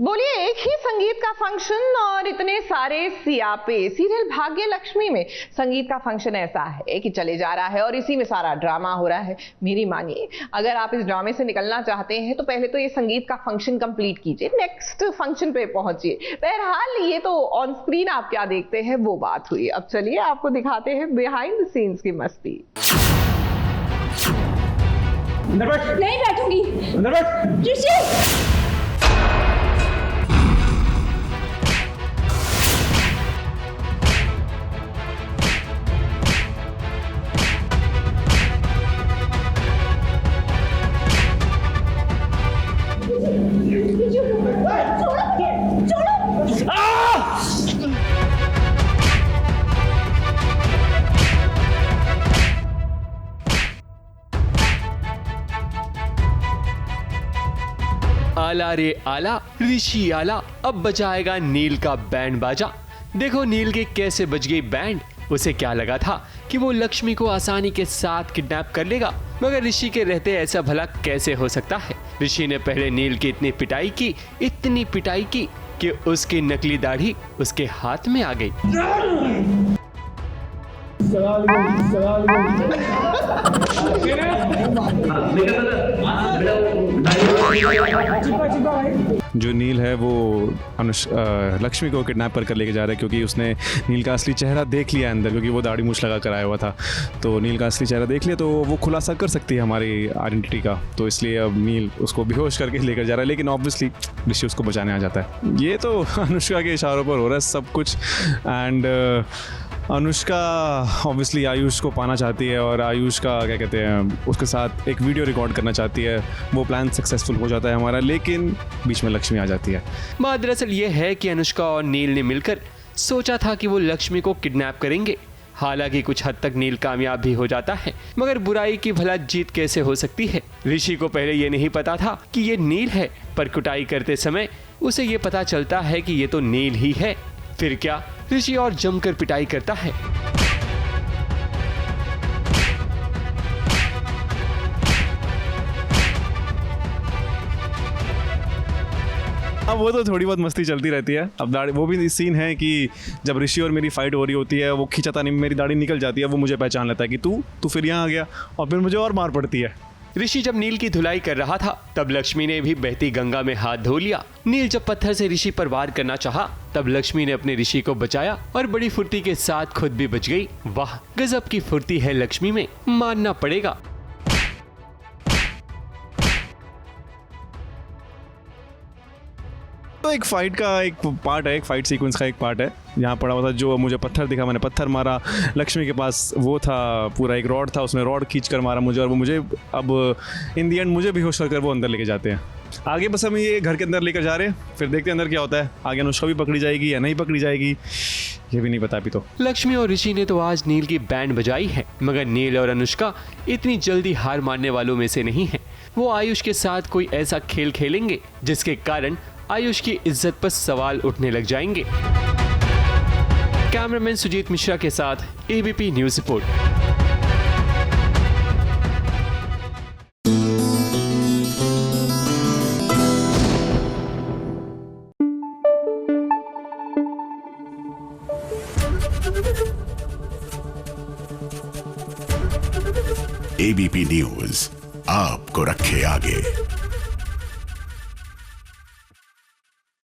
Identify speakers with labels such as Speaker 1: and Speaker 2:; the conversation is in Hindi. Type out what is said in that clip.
Speaker 1: बोलिए, एक ही संगीत का फंक्शन और इतने सारे सियापे। सीरियल भाग्य लक्ष्मी में संगीत का फंक्शन ऐसा है कि चले जा रहा है और इसी में सारा ड्रामा हो रहा है। मेरी मानिए, अगर आप इस ड्रामे से निकलना चाहते हैं तो पहले तो ये संगीत का फंक्शन कंप्लीट कीजिए, नेक्स्ट फंक्शन पे पहुंचिए। बहरहाल ये तो ऑन स्क्रीन आप क्या देखते हैं वो बात हुई। अब चलिए आपको दिखाते हैं बिहाइंड द सीन्स की मस्ती।
Speaker 2: नहीं बैठूंगी। ऋषि!
Speaker 3: आला रे आला, ऋषि आला, अब बजाएगा नील का बैंड बाजा। देखो नील के कैसे बज गई बैंड। उसे क्या लगा था कि वो लक्ष्मी को आसानी के साथ किडनैप कर लेगा, मगर ऋषि के रहते ऐसा भला कैसे हो सकता है। ऋषि ने पहले नील की इतनी पिटाई की कि उसकी नकली दाढ़ी उसके हाथ में आ गई।
Speaker 4: जो नील है वो लक्ष्मी को किडनैप कर लेके जा रहा है, क्योंकि उसने नील का असली चेहरा देख लिया अंदर, क्योंकि वो दाढ़ी मूछ लगा कर आया हुआ था। तो नील का असली चेहरा देख लिया तो वो खुलासा कर सकती है हमारी आइडेंटिटी का। तो इसलिए अब नील उसको बेहोश करके लेकर जा रहा है, लेकिन ऑब्वियसली ऋषि उसको बचाने आ जाता है। ये तो अनुष्का के इशारों पर हो रहा है सब कुछ। एंड अनुष्का ऑब्वियसली आयुष को पाना चाहती है और आयुष का क्या कहते हैं उसके साथ एक वीडियो रिकॉर्ड करना चाहती है। वो प्लान सक्सेसफुल हो जाता है हमारा, लेकिन बीच में लक्ष्मी आ जाती है।
Speaker 3: बात दरअसल ये है कि अनुष्का और नील ने मिलकर सोचा था कि वो लक्ष्मी को किडनैप करेंगे। हालांकि कुछ हद तक नील कामयाब भी हो जाता है, मगर बुराई की भला जीत कैसे हो सकती है। ऋषि को पहले ये नहीं पता था कि ये नील है, पर कुटाई करते समय उसे ये पता चलता है कि ये तो नील ही है। फिर क्या, ऋषि और जमकर पिटाई करता है।
Speaker 4: अब वो तो थोड़ी बहुत मस्ती चलती रहती है। अब दाढ़ी, वो भी सीन है कि जब ऋषि और मेरी फाइट हो रही होती है, वो खींचातानी में मेरी दाढ़ी निकल जाती है। वो मुझे पहचान लेता है कि तू फिर यहाँ आ गया, और फिर मुझे और मार पड़ती है।
Speaker 3: ऋषि जब नील की धुलाई कर रहा था तब लक्ष्मी ने भी बहती गंगा में हाथ धो लिया। नील जब पत्थर से ऋषि पर वार करना चाहा, तब लक्ष्मी ने अपने ऋषि को बचाया और बड़ी फुर्ती के साथ खुद भी बच गई। वाह, गजब की फुर्ती है लक्ष्मी में, मानना पड़ेगा।
Speaker 4: तो एक फाइट का एक पार्ट है, एक फाइट सीक्वेंस का एक पार्ट है। यहाँ पड़ा हुआ था, जो मुझे पत्थर दिखा, मैंने पत्थर मारा। लक्ष्मी के पास वो था, पूरा एक रॉड था, उसने रॉड खींच कर मारा मुझे, और वो मुझे अब इन दी एंड मुझे बेहोश कर वो अंदर लेके जाते हैं। आगे बस हम ये घर के अंदर लेकर जा रहे हैं, फिर देखते हैं अंदर क्या होता है। आगे अनुष्का भी पकड़ी जाएगी या नहीं पकड़ी जाएगी, ये भी नहीं पता अभी तो।
Speaker 3: लक्ष्मी और ऋषि ने तो आज नील की बैंड बजाई है, मगर नील और अनुष्का इतनी जल्दी हार मानने वालों में से नहीं है। वो आयुष के साथ कोई ऐसा खेल खेलेंगे जिसके कारण आयुष की इज्जत पर सवाल उठने लग जाएंगे। कैमरामैन सुजीत मिश्रा के साथ ABP news report.
Speaker 5: ABP news आपको रखे आगे।